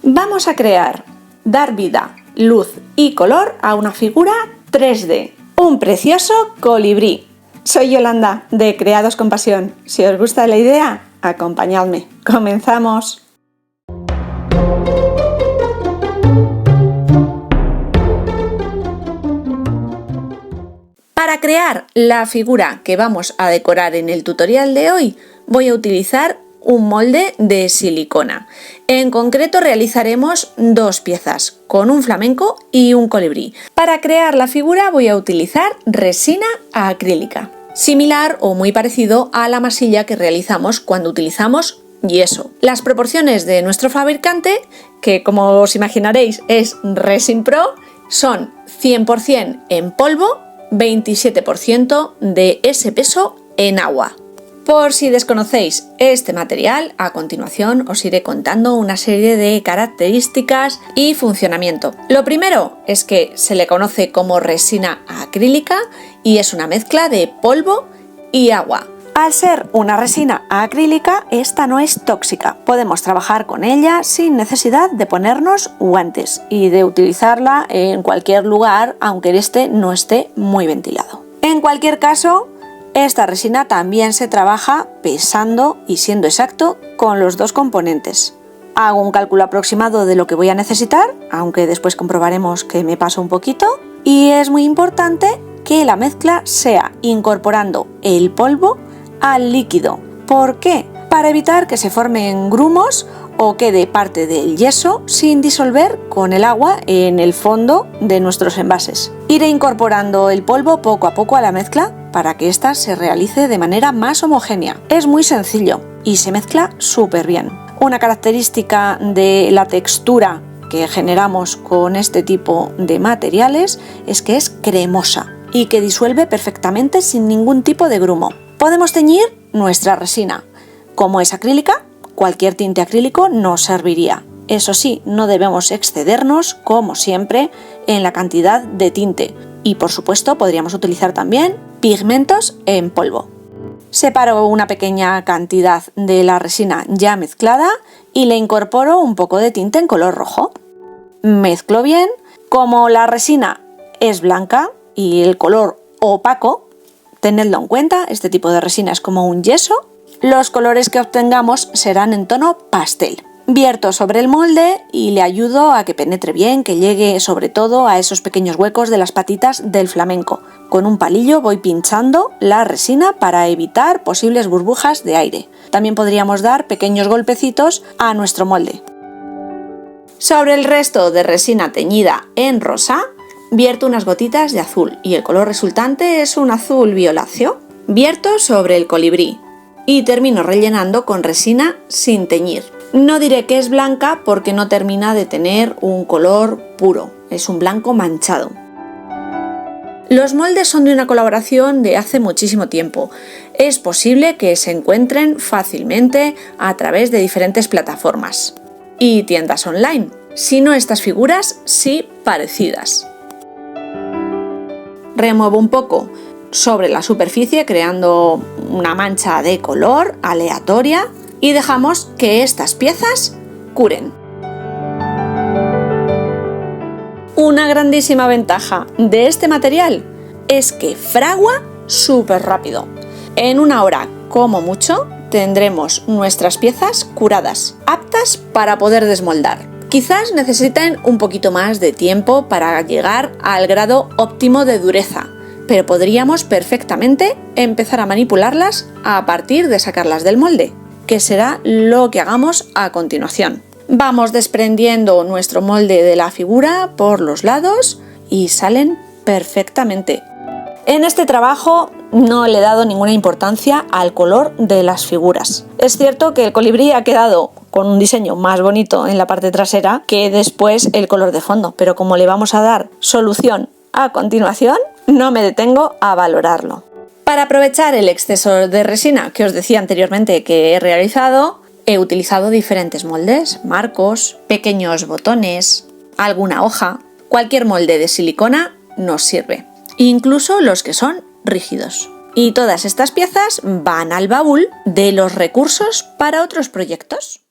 Vamos a dar vida, luz y color a una figura 3D, un precioso colibrí. Soy Yolanda, de Creados con Pasión. Si os gusta la idea, acompañadme. ¡Comenzamos! Para crear la figura que vamos a decorar en el tutorial de hoy, voy a utilizar un molde de silicona. En concreto realizaremos dos piezas, con un flamenco y un colibrí. Para crear la figura voy a utilizar resina acrílica, similar o muy parecido a la masilla que realizamos cuando utilizamos yeso. Las proporciones de nuestro fabricante, que como os imaginaréis es Resin Pro, son 100% en polvo, 27% de ese peso en agua. Por si desconocéis este material, a continuación os iré contando una serie de características y funcionamiento. Lo primero es que se le conoce como resina acrílica y es una mezcla de polvo y agua. Al ser una resina acrílica, esta no es tóxica. Podemos trabajar con ella sin necesidad de ponernos guantes y de utilizarla en cualquier lugar, aunque este no esté muy ventilado. En cualquier caso, esta resina también se trabaja pesando y siendo exacto con los dos componentes. Hago un cálculo aproximado de lo que voy a necesitar, aunque después comprobaremos que me paso un poquito, y es muy importante que la mezcla sea incorporando el polvo al líquido. ¿Por qué? Para evitar que se formen grumos o quede parte del yeso sin disolver con el agua en el fondo de nuestros envases. Iré incorporando el polvo poco a poco a la mezcla para que ésta se realice de manera más homogénea. Es muy sencillo y se mezcla súper bien. Una característica de la textura que generamos con este tipo de materiales es que es cremosa y que disuelve perfectamente sin ningún tipo de grumo. Podemos teñir nuestra resina. Como es acrílica, cualquier tinte acrílico nos serviría. Eso sí, no debemos excedernos, como siempre, en la cantidad de tinte. Y por supuesto podríamos utilizar también pigmentos en polvo. Separo una pequeña cantidad de la resina ya mezclada y le incorporo un poco de tinte en color rojo. Mezclo bien. Como la resina es blanca y el color opaco, tenedlo en cuenta, este tipo de resina es como un yeso, los colores que obtengamos serán en tono pastel. Vierto sobre el molde y le ayudo a que penetre bien, que llegue sobre todo a esos pequeños huecos de las patitas del flamenco. Con un palillo voy pinchando la resina para evitar posibles burbujas de aire. También podríamos dar pequeños golpecitos a nuestro molde. Sobre el resto de resina teñida en rosa, vierto unas gotitas de azul y el color resultante es un azul violáceo. Vierto sobre el colibrí y termino rellenando con resina sin teñir. No diré que es blanca porque no termina de tener un color puro, es un blanco manchado. Los moldes son de una colaboración de hace muchísimo tiempo. Es posible que se encuentren fácilmente a través de diferentes plataformas y tiendas online, si no estas figuras, sí parecidas. Remuevo un poco sobre la superficie creando una mancha de color aleatoria y dejamos que estas piezas curen. Una grandísima ventaja de este material es que fragua súper rápido. En una hora, como mucho, tendremos nuestras piezas curadas, aptas para poder desmoldar. Quizás necesiten un poquito más de tiempo para llegar al grado óptimo de dureza, pero podríamos perfectamente empezar a manipularlas a partir de sacarlas del molde, que será lo que hagamos a continuación. Vamos desprendiendo nuestro molde de la figura por los lados y salen perfectamente. En este trabajo no le he dado ninguna importancia al color de las figuras. Es cierto que el colibrí ha quedado con un diseño más bonito en la parte trasera que después el color de fondo, pero como le vamos a dar solución a continuación, no me detengo a valorarlo. Para aprovechar el exceso de resina que os decía anteriormente que he realizado, he utilizado diferentes moldes, marcos, pequeños botones, alguna hoja. Cualquier molde de silicona nos sirve, incluso los que son rígidos. Y todas estas piezas van al baúl de los recursos para otros proyectos.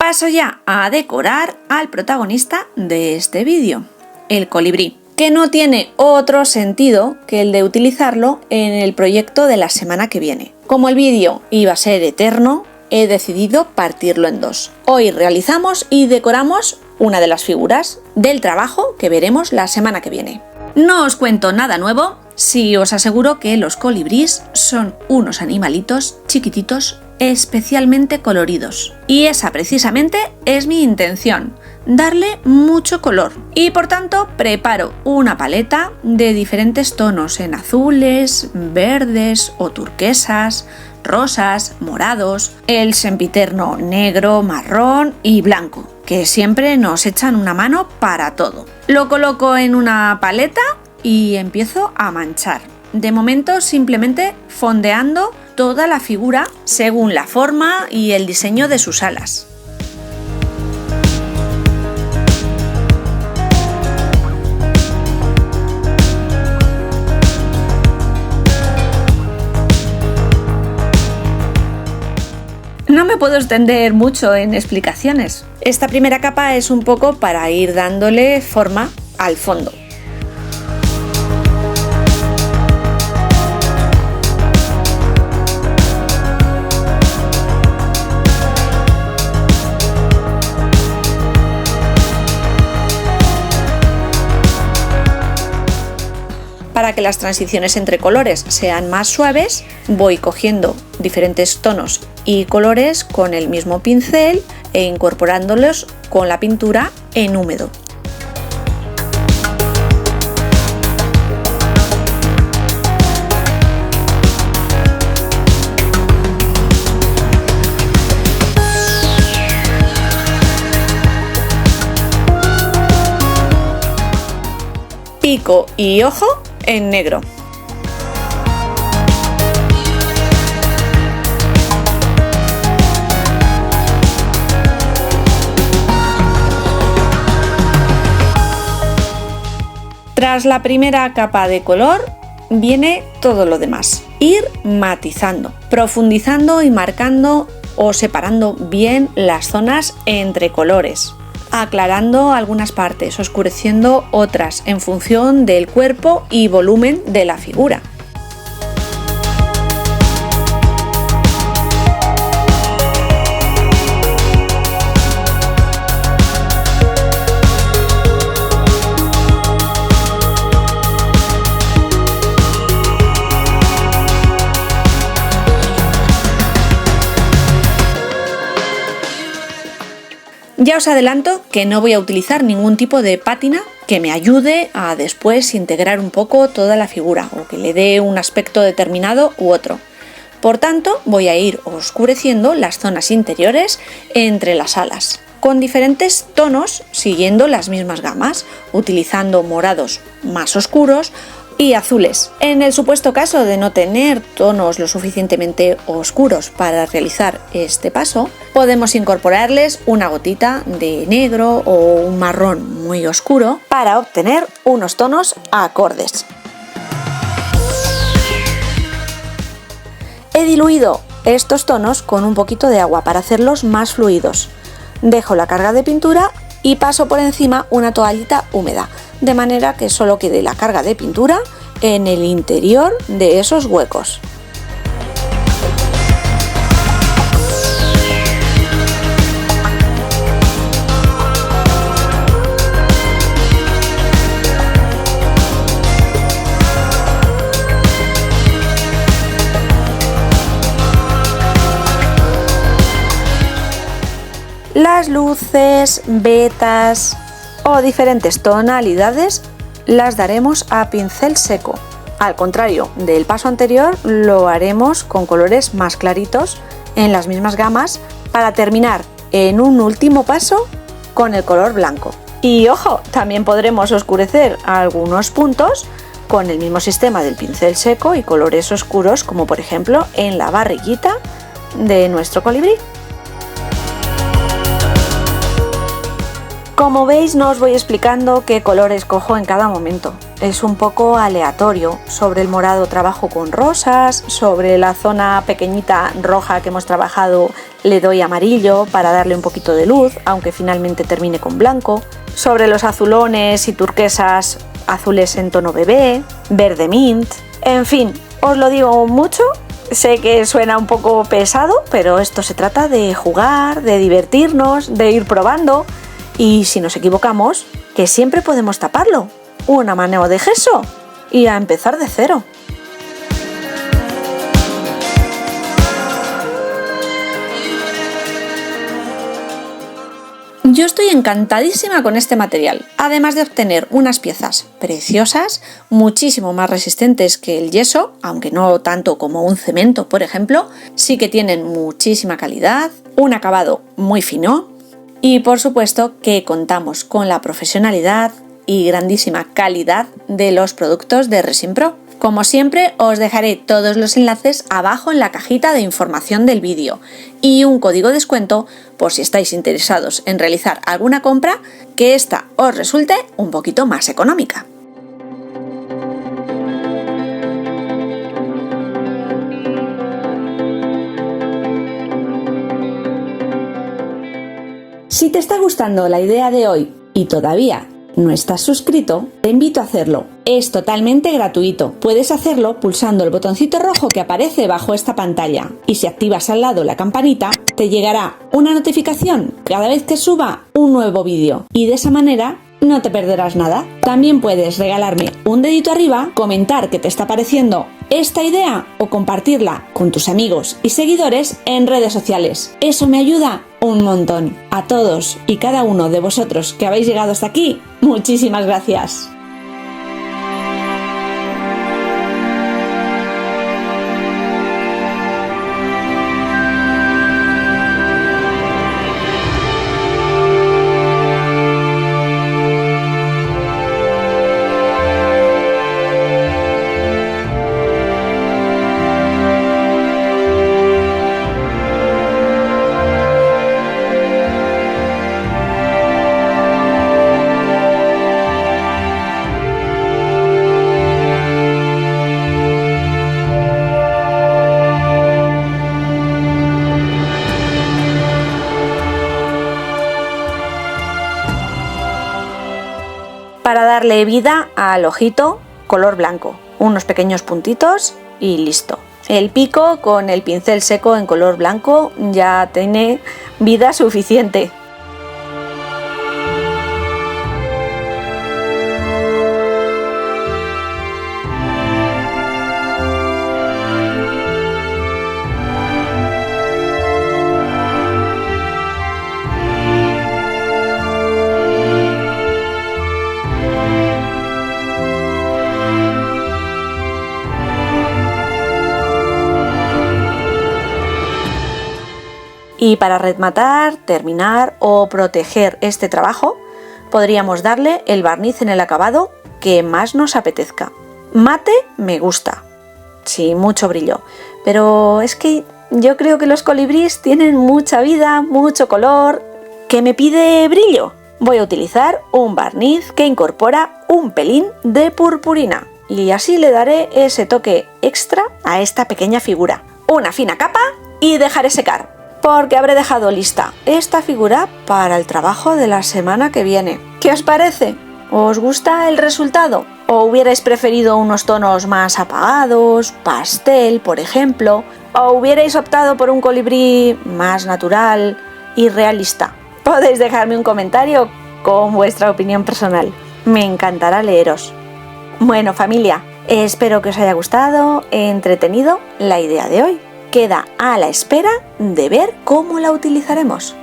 Paso ya a decorar al protagonista de este vídeo, el colibrí, que no tiene otro sentido que el de utilizarlo en el proyecto de la semana que viene. Como el vídeo iba a ser eterno, he decidido partirlo en dos. Hoy realizamos y decoramos una de las figuras del trabajo que veremos la semana que viene. No os cuento nada nuevo si os aseguro que los colibríes son unos animalitos chiquititos especialmente coloridos. Y esa precisamente es mi intención, darle mucho color. Y por tanto preparo una paleta de diferentes tonos en azules, verdes o turquesas, rosas, morados, el sempiterno negro, marrón y blanco, que siempre nos echan una mano para todo. Lo coloco en una paleta y empiezo a manchar. De momento simplemente fondeando toda la figura según la forma y el diseño de sus alas. No me puedo extender mucho en explicaciones. Esta primera capa es un poco para ir dándole forma al fondo. Para que las transiciones entre colores sean más suaves, voy cogiendo diferentes tonos y colores con el mismo pincel e incorporándolos con la pintura en húmedo. Pico y ojo en negro. Tras la primera capa de color viene todo lo demás. Ir matizando, profundizando y marcando o separando bien las zonas entre colores, aclarando algunas partes, oscureciendo otras en función del cuerpo y volumen de la figura. Ya os adelanto que no voy a utilizar ningún tipo de pátina que me ayude a después integrar un poco toda la figura o que le dé un aspecto determinado u otro. Por tanto, voy a ir oscureciendo las zonas interiores entre las alas, con diferentes tonos siguiendo las mismas gamas, utilizando morados más oscuros y azules. En el supuesto caso de no tener tonos lo suficientemente oscuros para realizar este paso, podemos incorporarles una gotita de negro o un marrón muy oscuro para obtener unos tonos acordes. He diluido estos tonos con un poquito de agua para hacerlos más fluidos. Dejo la carga de pintura y paso por encima una toallita húmeda, de manera que solo quede la carga de pintura en el interior de esos huecos. Las luces, vetas o diferentes tonalidades las daremos a pincel seco. Al contrario del paso anterior, lo haremos con colores más claritos en las mismas gamas para terminar en un último paso con el color blanco. Y ojo, también podremos oscurecer algunos puntos con el mismo sistema del pincel seco y colores oscuros, como por ejemplo en la barriguita de nuestro colibrí. Como veis, no os voy explicando qué color escojo en cada momento. Es un poco aleatorio. Sobre el morado trabajo con rosas, sobre la zona pequeñita roja que hemos trabajado le doy amarillo para darle un poquito de luz, aunque finalmente termine con blanco. Sobre los azulones y turquesas, azules en tono bebé, verde mint. En fin, os lo digo mucho. Sé que suena un poco pesado, pero esto se trata de jugar, de divertirnos, de ir probando. Y si nos equivocamos, que siempre podemos taparlo. Una mano de gesso y a empezar de cero. Yo estoy encantadísima con este material, además de obtener unas piezas preciosas, muchísimo más resistentes que el yeso, aunque no tanto como un cemento, por ejemplo, sí que tienen muchísima calidad, un acabado muy fino y por supuesto que contamos con la profesionalidad y grandísima calidad de los productos de Resin Pro. Como siempre, os dejaré todos los enlaces abajo en la cajita de información del vídeo y un código de descuento por si estáis interesados en realizar alguna compra que esta os resulte un poquito más económica. Si te está gustando la idea de hoy y todavía no estás suscrito, te invito a hacerlo. Es totalmente gratuito. Puedes hacerlo pulsando el botoncito rojo que aparece bajo esta pantalla. Y si activas al lado la campanita, te llegará una notificación cada vez que suba un nuevo vídeo. Y de esa manera no te perderás nada. También puedes regalarme un dedito arriba, comentar qué te está pareciendo esta idea o compartirla con tus amigos y seguidores en redes sociales. Eso me ayuda un montón. A todos y cada uno de vosotros que habéis llegado hasta aquí, muchísimas gracias. Para darle vida al ojito, color blanco, unos pequeños puntitos y listo. El pico con el pincel seco en color blanco ya tiene vida suficiente. Y para rematar, terminar o proteger este trabajo, podríamos darle el barniz en el acabado que más nos apetezca. Mate me gusta, sí, mucho brillo, pero es que yo creo que los colibríes tienen mucha vida, mucho color, que me pide brillo. Voy a utilizar un barniz que incorpora un pelín de purpurina y así le daré ese toque extra a esta pequeña figura. Una fina capa y dejaré secar, porque habré dejado lista esta figura para el trabajo de la semana que viene. ¿Qué os parece? ¿Os gusta el resultado? ¿O hubierais preferido unos tonos más apagados, pastel, por ejemplo? ¿O hubierais optado por un colibrí más natural y realista? Podéis dejarme un comentario con vuestra opinión personal. Me encantará leeros. Bueno, familia, espero que os haya gustado, entretenido la idea de hoy. Queda a la espera de ver cómo la utilizaremos.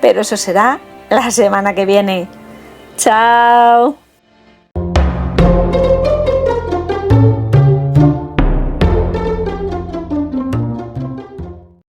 Pero eso será la semana que viene. ¡Chao!